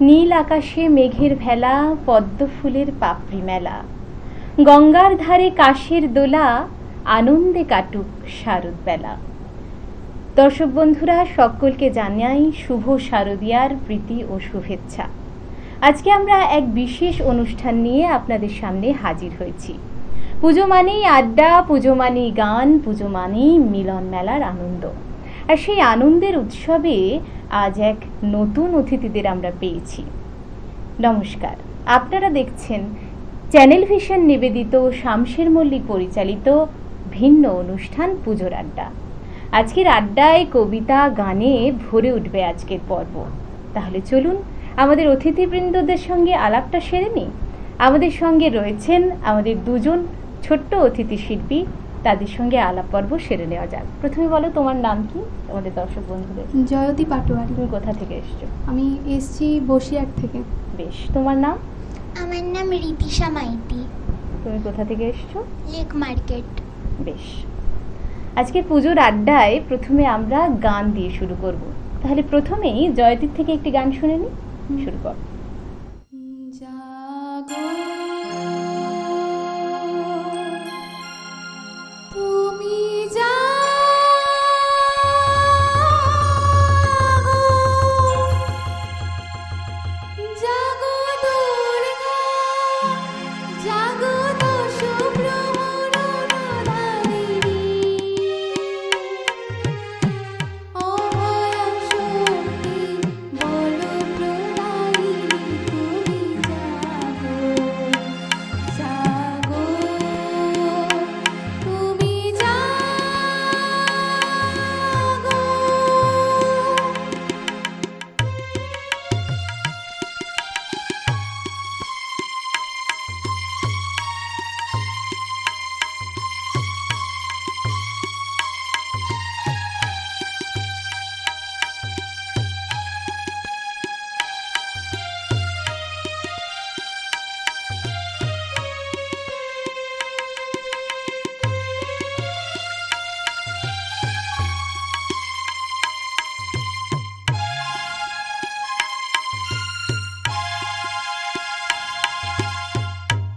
নীল আকাশে মেঘের ভেলা, পদ্ম ফুলের পাপড়ি মেলা, গঙ্গার ধারে কাশের দোলা, আনন্দে কাটুক শারদ বেলা। দর্শক বন্ধুরা, সকলকে জানাই শুভ শারদিয়ার প্রীতি ও শুভেচ্ছা। আজকে আমরা এক বিশেষ অনুষ্ঠান নিয়ে আপনাদের সামনে হাজির হয়েছি। পুজো মানেই আড্ডা, পুজো মানেই গান, পুজো মানেই মিলন মেলার আনন্দ। আর সেই আনন্দের উৎসবে আজ এক নতুন অতিথিদের আমরা পেয়েছি। নমস্কার, আপনারা দেখছেন চ্যানেল ভিশন নিবেদিত শামশের মল্লিক পরিচালিত ভিন্ন অনুষ্ঠান পুজোর আড্ডা। আজকের আড্ডায় কবিতা গানে ভরে উঠবে আজকের পর্ব। তাহলে চলুন আমাদের অতিথিবৃন্দদের সঙ্গে আলাপটা সেরে নিই। আমাদের সঙ্গে রয়েছেন আমাদের দুজন ছোট্ট অতিথি শিল্পী, তাদের সঙ্গে আলাপ পর্ব সেরে নেওয়া যাক। প্রথমে বলো, তোমার নাম কি আমাদের দর্শক বন্ধুদের? জয়তী পাটোয়ারি। তুমি কোথা থেকে এসছো? আমি এসছি বসিরহাট থেকে। বেশ, তোমার নাম? আমার নাম রিতিশা মাইতি। তুমি কোথা থেকে এসছো? Lake market. বেশ, আজকে পুজোর আড্ডায় প্রথমে আমরা গান দিয়ে শুরু করব। তাহলে প্রথমেই জয়তীর থেকে একটি গান শুনে নিই। শুরু কর। জাগো তুমি জাগো দুর্গা, জাগো দশ প্রহরধারিণী, অভয়া শক্তি বল প্রদায়িনী, তুমি জাগো জাগো, তুমি জাগো।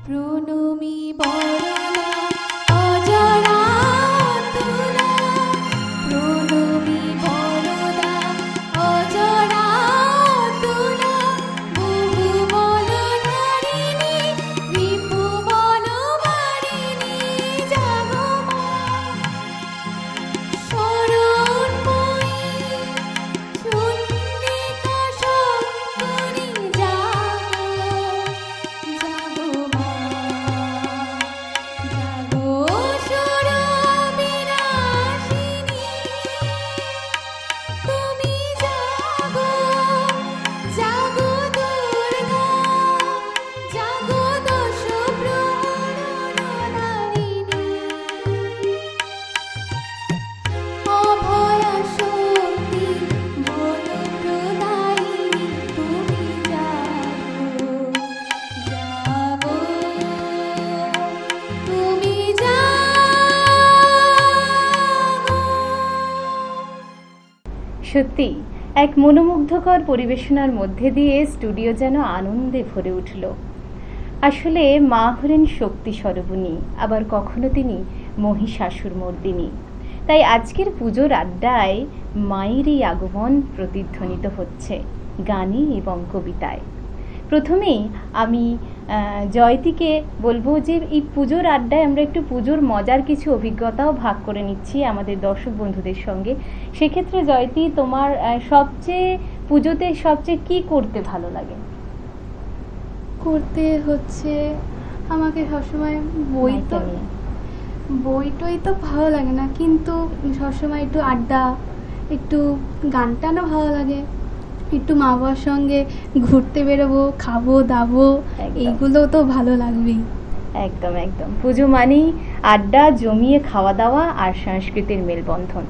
প্রণমী বরদা অজরা তুলা, প্রণমী বরদা অজরা তুলা, বহু বলধারিণী রিপু বলবারিণী, জাগো মা শরণময়ী চন্ডিকা শঙ্করী, জাগো জাগো মা, জাগো সুরবিনাশিনী, তুমি জাগো জাগো দুর্গা, জাগো দশ প্রহরধারিণী, অভয়া শক্তি বল প্রদায়িনী, তুমি জাগো জাগো, তুমি জাগো। সত্যি এক মনোমুগ্ধকর পরিবেশনার মধ্যে দিয়ে স্টুডিও যেন আনন্দে ভরে উঠল। আসলে মা হলেন শক্তি স্বরূপিণী, আবার কখনো তিনি মহিষাসুর মর্দিনী। তাই আজকের পুজোর আড্ডায় মায়ের এই আগমন প্রতিধ্বনিত হচ্ছে গানে এবং কবিতায়। প্রথমেই আমি জয়তীকে বলবো যে এই পুজোর আড্ডায় আমরা একটু পুজোর মজার কিছু অভিজ্ঞতাও ভাগ করে নিচ্ছি আমাদের দর্শক বন্ধুদের সঙ্গে। সেক্ষেত্রে জয়তী, তোমার পুজোতে সবচেয়ে কি করতে ভালো লাগে? করতে হচ্ছে আমাকে সবসময় বই টই তো ভালো লাগে না, কিন্তু সবসময় একটু আড্ডা, একটু গান টানও ভালো লাগে, একটু মা বাবার সঙ্গে ঘুরতে বেরোবো, খাবো দাবো, এইগুলো তো ভালো লাগবেই। একদম একদম, পুজো মানেই আড্ডা, জমিয়ে খাওয়া দাওয়া আর সংস্কৃতির মেলবন্ধন।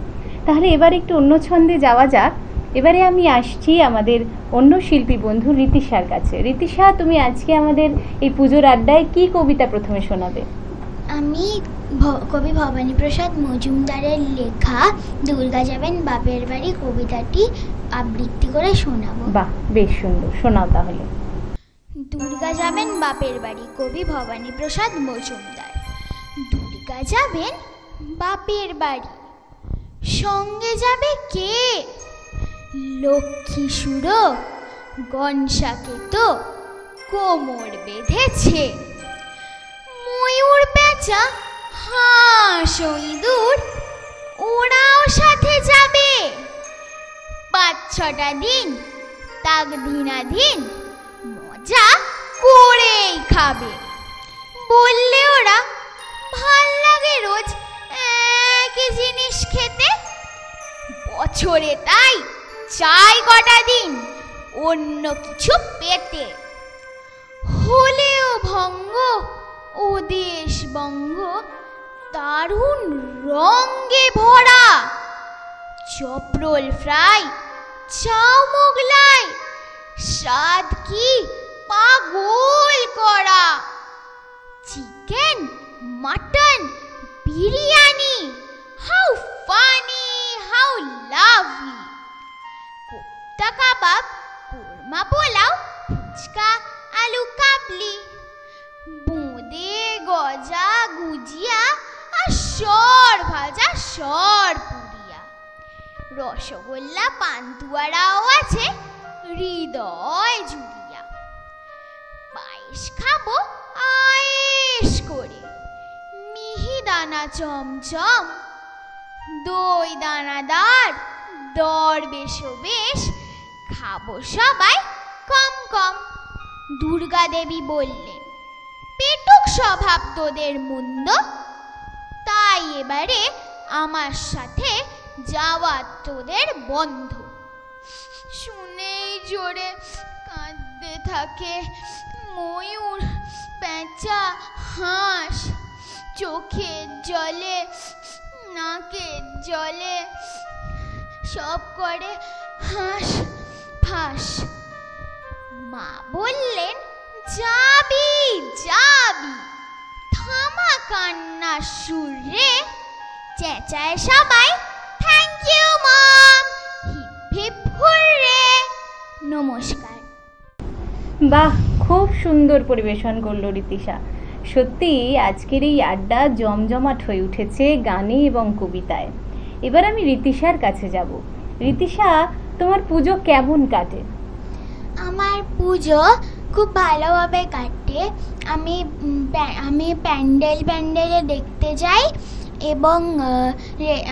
তাহলে এবার একটু অন্য ছন্দে যাওয়া যাক। এবারে আমি আসছি আমাদের অন্য শিল্পী বন্ধু রীতিশার কাছে। রীতিশা, তুমি আজকে আমাদের এই পুজোর আড্ডায় কি কবিতা প্রথমে শোনাবে? আমি কবি ভবানী প্রসাদ মজুমদারের লেখা দুর্গা যাবেন বাপের বাড়ি কবিতাটি আবৃত্তি করে শোনাবো। বাহ, বেশ সুন্দর, শোনাও তাহলে। দুর্গা যাবেন বাপের বাড়ি, কবি ভবানী প্রসাদ মজুমদার। দুর্গা যাবেন বাপের বাড়ি, সঙ্গে যাবে কে? লক্ষ্মী সুরো গনসাকে তো কোমর বেঁধেছে। ময়ূর পেঁচা হাঁস ও ইঁদুর ওরাও সাথে যাবে। 5-6টা দিন তাক দিনাধীন মজা করেই খাবে। বললে ওরা ভাল লাগে রোজ একই জিনিস খেতে, বছরে তাই চাই কটা দিন অন্য কিছু পেতে। হলেও ভঙ্গ ও দেশ বঙ্গ দারুণ রঙ্গে ভরা। চপরোল ফ্রাই, চাও মোগলাই, স্বাদ কি পাগল করা। Chicken, mutton, biryani, how funny, how lovely. Kofta kabab, korma pulao, phuchka, aloo kabli, বোঁদে, গজা, গুজিয়া আর সর ভাজা, সর পুরিয়া। রসগোল্লা, পান্তুয়ারাও আছে হৃদয় জুড়িয়া। পায়েস খাবো আয়েশ করে, মিহিদানা চমচম, দই দানাদার, দর বেশো বেশ, খাবো সবাই কম কম। দুর্গা দেবী বললেন, পেটুক স্বভাব তোদের মন্দ, তাই এবারে আমার সাথে যাওয়া তোদের বন্ধ। শুনেই জোরে কাঁদতে থাকে ময়ূর, পেঁচা, হাঁস। চোখের জলে নাকের জলে সব করে হাঁস ফাঁস। মা বললেন, যাবি যাবি, থামা কান্না সুরে। চেঁচায় সবাই, thank you mom, hip hip hooray. নমস্কার। বাহ, খুব সুন্দর পরিবেশন করলো রীতিশা। সত্যি আজকের এই আড্ডা জমজমাট হয়ে উঠেছে গানে এবং কবিতায়। এবার আমি রীতিশার কাছে যাব। রীতিশা, তোমার পুজো কেমন কাটে? আমার পুজো খুব ভালোভাবে কাটে। আমি প্যান্ডেলে দেখতে যাই এবং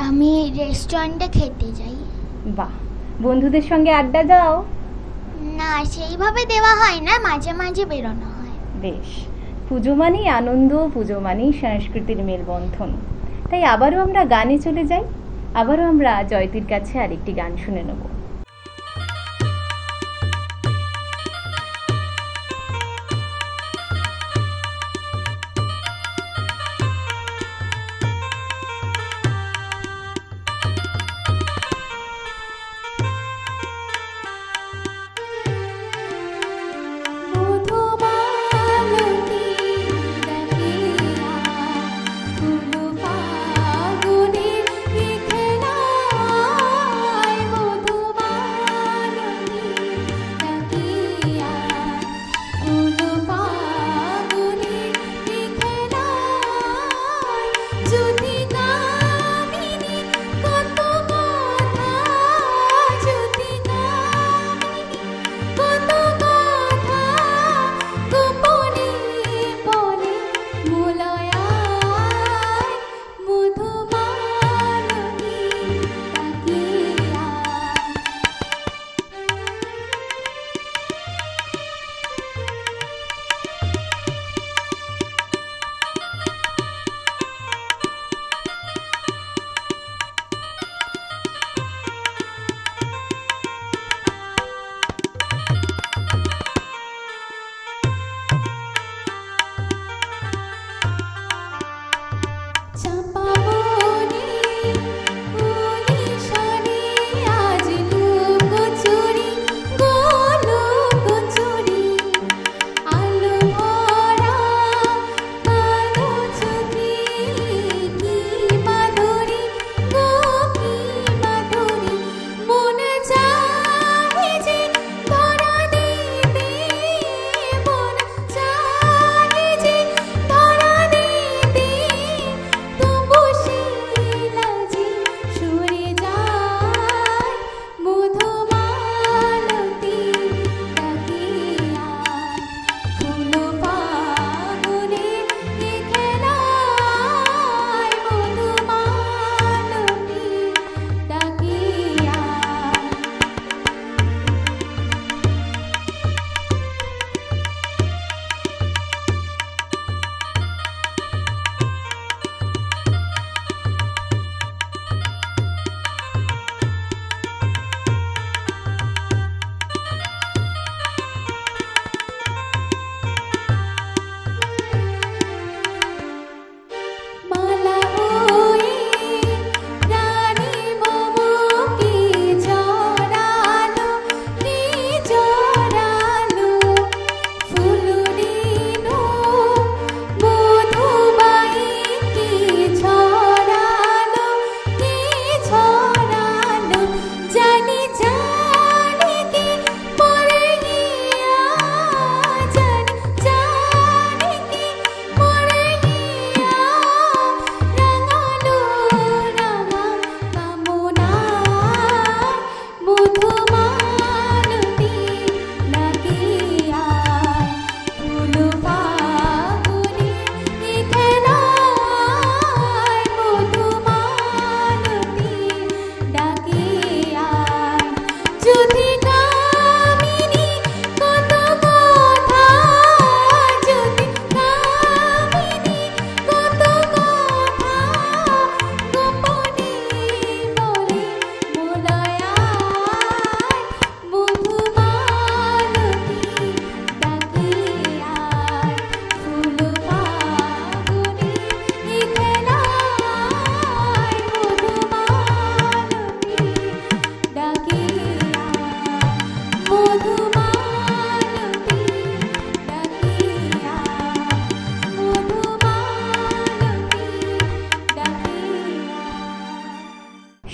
আমি রেস্টুরেন্টে খেতে যাই। বাহ, বন্ধুদের সঙ্গে আড্ডা দাও? না, সেইভাবে দেওয়া হয় না, মাঝে মাঝে বেরোনো হয়। বেশ, পুজো মানেই আনন্দ, পুজো মানেই সংস্কৃতির মেলবন্ধন। তাই আবারও আমরা গানে চলে যাই। আবারও আমরা জয়তীর কাছে আরেকটি গান শুনে নেব। মধুমালতী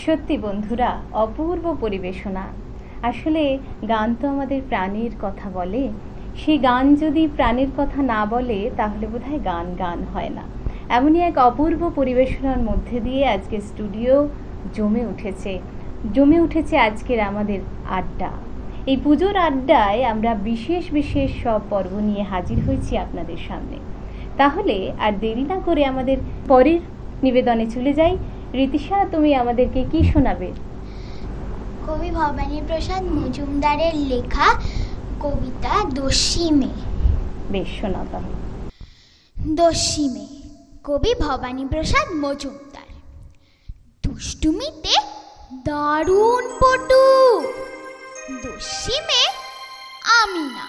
সত্যি বন্ধুরা, অপূর্ব পরিবেশনা। আসলে গান তো আমাদের প্রাণের কথা বলে, সেই গান যদি প্রাণের কথা না বলে তাহলে বোধহয় গান গান হয় না। এমনই এক অপূর্ব পরিবেশনার মধ্যে দিয়ে আজকে স্টুডিও জমে উঠেছে আজকের আমাদের আড্ডা। এই পুজোর আড্ডায় আমরা বিশেষ বিশেষ সব পর্ব নিয়ে হাজির হয়েছি আপনাদের সামনে। তাহলে আর দেরি না করে আমাদের পরের নিবেদনে চলে যাই। রীতিশা, তুমি আমাদেরকে কি শোনাবে? কবি ভবানী প্রসাদ মজুমদারের লেখা কবিতা দোষী মেয়ে। বেশ, শোনাও তাহলে। দোষী মেয়ে, কবি ভবানী প্রসাদ মজুমদার। দুষ্টুমিতে দারুণ পটু, দোষী মেয়ে আমি না।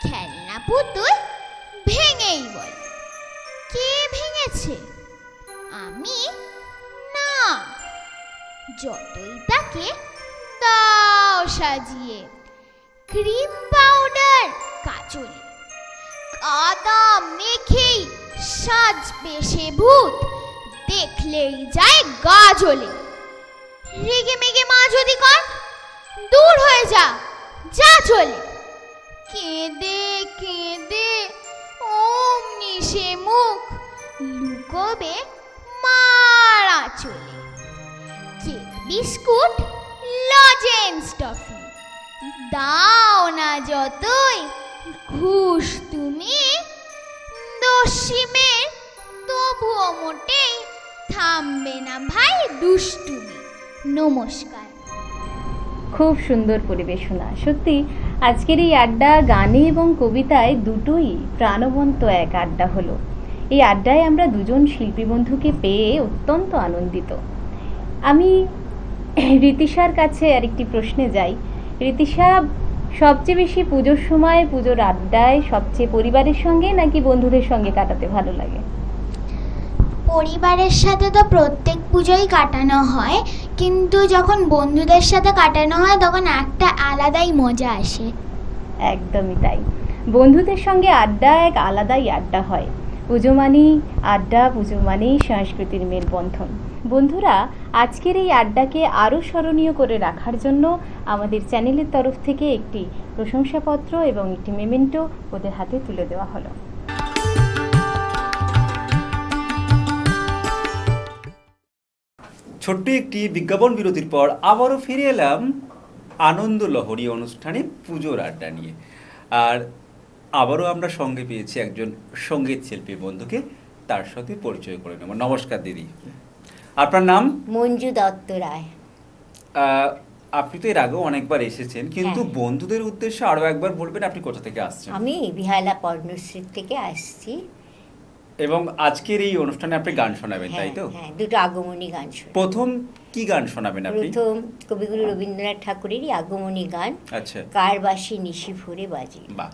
খেলনা পুতুল ভেঙেই বল, কে ভেঙেছে? আমি না। যতই তাকে দাও সাজিয়ে, ক্রিম পাউডার কাজলে, কাদা মেখেই সাজবে সে ভূত, দেখলেই যায় গা জ্বলে। রেগে মেগে মা যদি কর, দূর হয়ে যা, যা চলে। কেঁদে কেঁদে অমনি সে মুখ লুকোবে মারা চলে। কেক বিস্কুট লজেন্স টফি দাও না যতই ঘুষ তুমি, দোষী মেয়ে তবুও মোটেই থামবে না ভাই দুষ্টুমি। নমস্কার। খুব সুন্দর পরিবেশনা। সত্যি আজকের এই আড্ডা গানে এবং কবিতায় দুটোই প্রাণবন্ত এক আড্ডা হলো। এই আড্ডায় আমরা দুজন শিল্পী বন্ধুকে পেয়ে অত্যন্ত আনন্দিত। আমি রীতিশার কাছে আরেকটি প্রশ্নে যাই। রীতিশা, সবচেয়ে বেশি পুজোর সময় পুজোর আড্ডায় সবচেয়ে পরিবারের সঙ্গে নাকি বন্ধুদের সঙ্গে কাটাতে ভালো লাগে? পরিবারের সাথে তো প্রত্যেক পুজোই কাটানো হয়, কিন্তু যখন বন্ধুদের সাথে কাটানো হয় তখন একটা আলাদাই মজা আসে। একদমই তাই, বন্ধুদের সঙ্গে আড্ডা এক আলাদাই আড্ডা হয়। পুজো মানেই আড্ডা, পুজো মানেই সংস্কৃতির মেলবন্ধন। বন্ধুরা, আজকের এই আড্ডাকে আরও স্মরণীয় করে রাখার জন্য আমাদের চ্যানেলের তরফ থেকে একটি প্রশংসাপত্র এবং একটি মেমেন্টো ওদের হাতে তুলে দেওয়া হলো। ছোট্ট একটি বিজ্ঞাপন বিরতির পর আবারও ফিরে এলাম আনন্দ লহরী অনুষ্ঠানে পুজোর আড্ডা নিয়ে। আর আবারও আমরা সঙ্গে পেয়েছি একজন সঙ্গীত শিল্পী বন্ধুকে, তার সাথে পরিচয় করে নেব। নমস্কার দিদি, আপনার নাম? মঞ্জু দত্ত রায়। আপনি তো এর আগেও অনেকবার এসেছেন, কিন্তু বন্ধুদের উদ্দেশ্যে আরও একবার বলবেন আপনি কোথা থেকে আসছেন? আমি বিহালা পর্ণশ্রীর থেকে আসছি। এবং আজকের এই অনুষ্ঠানে আপনি গান শোনাবেন, তাই তো? হ্যাঁ, দুটো আগমনী গান শোনাবেন। প্রথম কি গান শোনাবেন আপনি? প্রথম কবিগুরু রবীন্দ্রনাথ ঠাকুরেরই আগমনী গান, আচ্ছা, কার বাঁশি নিশি ভরে বাজে। বাহ,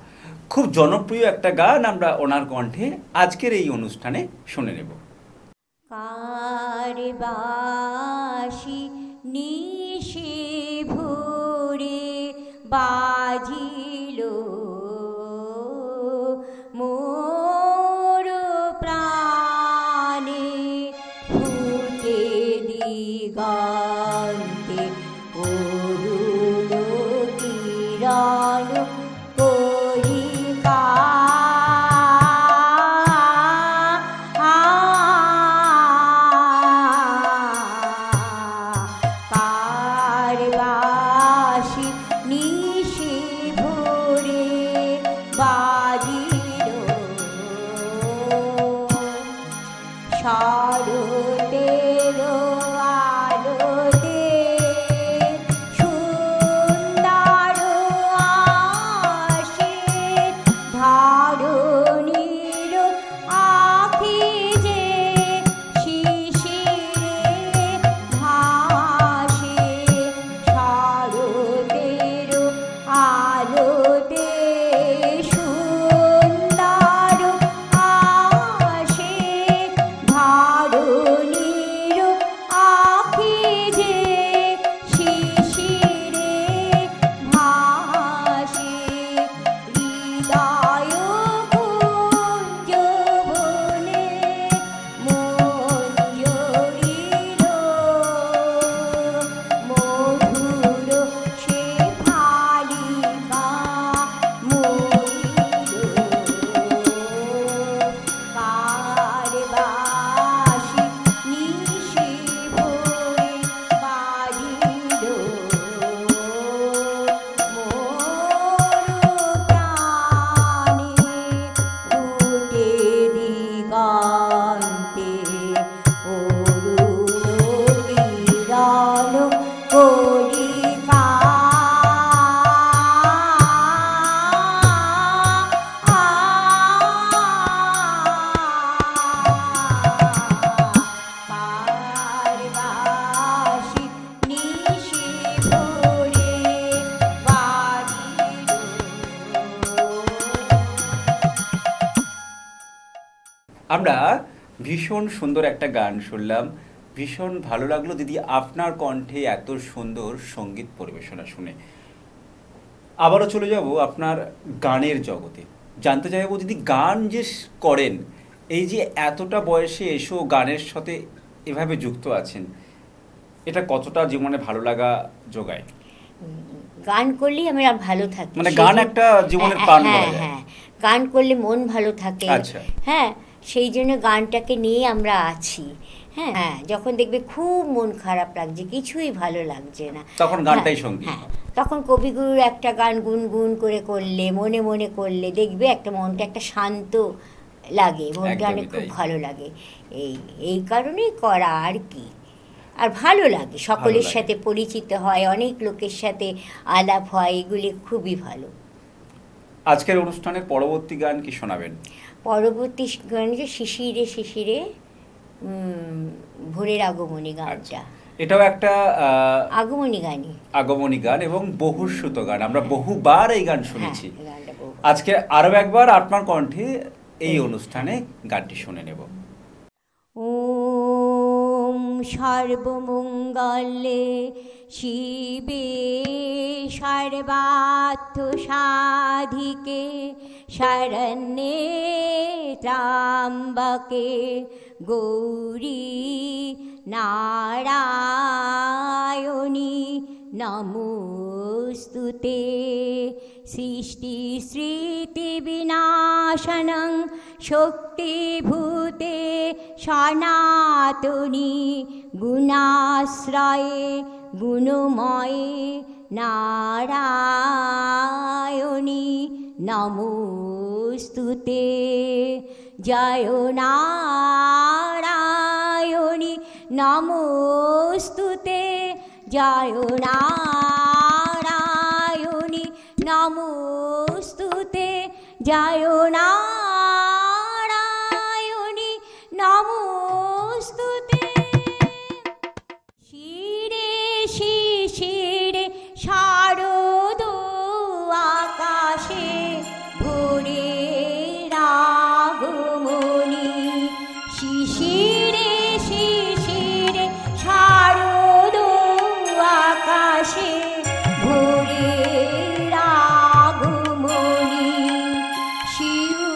খুব জনপ্রিয় একটা গান, আমরা ওনার কণ্ঠে আজকের এই অনুষ্ঠানে শুনে নেব। কার বাঁশি নিশি ভরে বাজিল মোর প্রাণে, ফুটে দিগন্তে অরুণ কিরণ করিকা, কার বাঁশি নিশি ভরে আমরা ভীষণ সুন্দর একটা গান শুনলাম, ভীষণ ভালো লাগলো দিদি আপনার কণ্ঠে এত সুন্দর সঙ্গীত পরিবেশনা শুনে। আবারও চলে যাব আপনার গানের জগতে, জানতে চাইবো দিদি গান যে করেন, এই যে এতটা বয়সে এসেও গানের সাথে এভাবে যুক্ত আছেন, এটা কতটা জীবনে ভালো লাগা যোগায়? গান করলেই আমরা ভালো থাকি, মানে গান একটা জীবনের প্রাণ বলা যায়। হ্যাঁ, গান করলে মন ভালো থাকে। আচ্ছা। হ্যাঁ, সেই জন্য গানটাকে নিয়ে আমরা আছি। হ্যাঁ হ্যাঁ, যখন দেখবে খুব মন খারাপ লাগছে, কিছুই ভালো লাগছে না, তখন গানটাই সঙ্গীত। হ্যাঁ, তখন কবিগুরুর একটা গান গুনগুন করে করলে, মনে মনে করলে দেখবে একটা মনটা একটা শান্ত লাগে, মনটা অনেক খুব ভালো লাগে। এই কারণেই করা আর কি। আর ভালো লাগে, সকলের সাথে পরিচিত হয়, অনেক লোকের সাথে আলাপ হয়, এগুলি খুবই ভালো। আজকের অনুষ্ঠানের পরবর্তী গান কি শোনাবেন? পরবর্তী গান যে শিশিরে শিশিরে ভোরের আগমনী গানটা। এটাও একটা আগমনী গানই, আগমনী গান এবং বহুশ্রুত গান, আমরা বহুবার এই গান শুনেছি। হ্যাঁ, গানটা বহু। আজকে আরো একবার আপনার কণ্ঠে এই অনুষ্ঠানে গানটি শুনে নেব। ওম সর্বমঙ্গলে শিবে সর্বার্থ সাধিকে শরণ্যে ত্র্যম্বকে গৌরী নারায়ণী নমোস্তুতে। সৃষ্টি স্মৃতি বিনাশনং শক্তিভূতে সনাতনী গুণাশ্রয়ে গুণময়ে নারায়ণী নমোস্তুতে। জয় নারায়ণী নমোস্তুতে, জয় নারায়ণী নমোস্তুতে, জয় নারায়ণী নমোস্তুতে। শিরে শিশিরে শারদ আকাশে ভোরের আগমনী। শিশিরে শিশিরে শারদ আকাশে ভোরের আগমনী। শিউ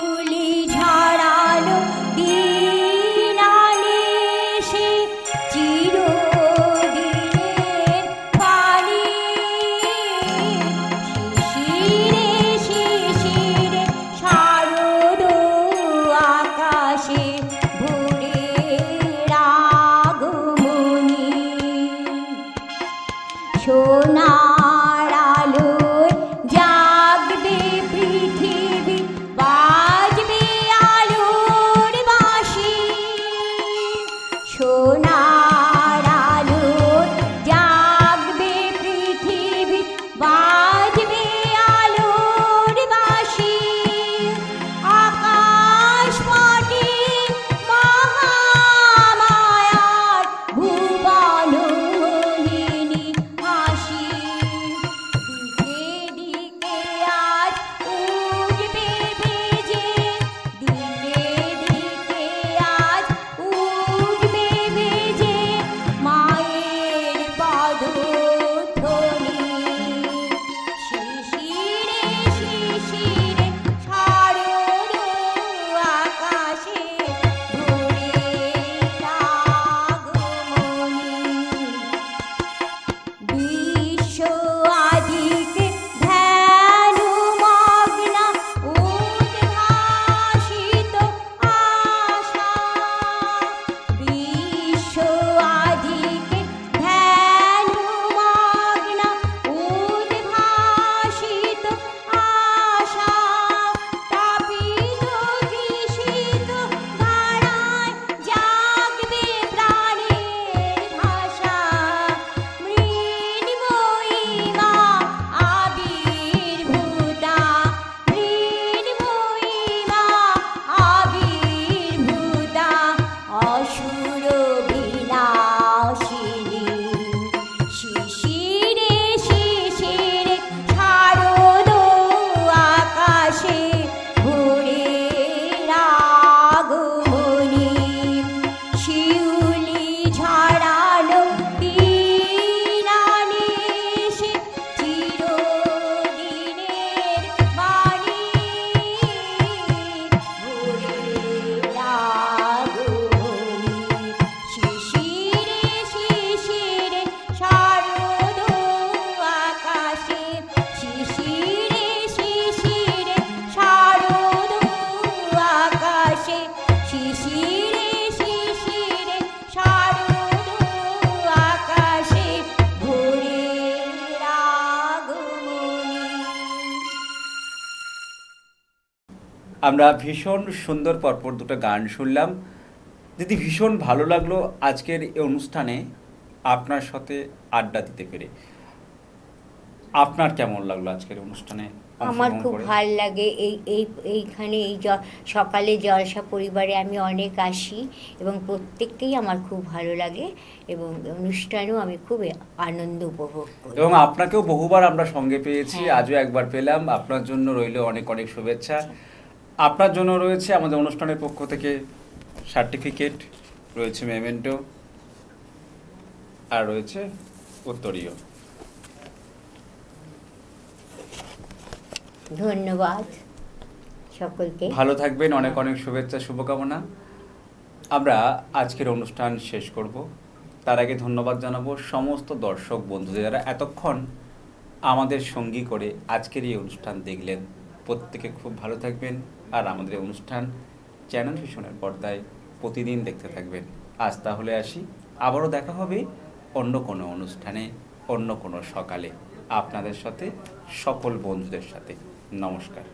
আমরা ভীষণ সুন্দর পরপর দুটো গান শুনলাম। দিদি, ভীষণ ভালো লাগলো আজকের এই অনুষ্ঠানে আপনার সাথে আড্ডা দিতে পেরে। আপনার কেমন লাগলো আজকের অনুষ্ঠানে আমার অংশগ্রহণ খুব করে? ভাল লাগে এইখানে সকালে জলসা পরিবারে আমি অনেক আসি এবং প্রত্যেককেই আমার খুব ভালো লাগে এবং অনুষ্ঠানেও আমি খুব আনন্দ উপভোগ করি। এবং আপনাকেও বহুবার আমরা সঙ্গে পেয়েছি, হ্যাঁ। আজও একবার পেলাম। আপনার জন্য রইল অনেক অনেক শুভেচ্ছা। আপনার জন্য রয়েছে আমাদের অনুষ্ঠানের পক্ষ থেকে সার্টিফিকেট, রয়েছে মেমেন্টো, আর রয়েছে উত্তরীয়। ধন্যবাদ সকলকে। ভালো থাকবেন, অনেক অনেক শুভেচ্ছা, শুভকামনা। আমরা আজকের অনুষ্ঠান শেষ করব, তার আগে ধন্যবাদ জানাবো সমস্ত দর্শক বন্ধুদের যারা এতক্ষণ আমাদের সঙ্গী করে আজকের এই অনুষ্ঠান দেখলেন। প্রত্যেকে খুব ভালো থাকবেন, আর আমাদের এই অনুষ্ঠান চ্যানেল ভিশনের পর্দায় প্রতিদিন দেখতে থাকবেন। আজ তাহলে আসি, আবারও দেখা হবে অন্য কোনো অনুষ্ঠানে, অন্য কোনো সকালে আপনাদের সাথে, সকল বন্ধুদের সাথে। নমস্কার।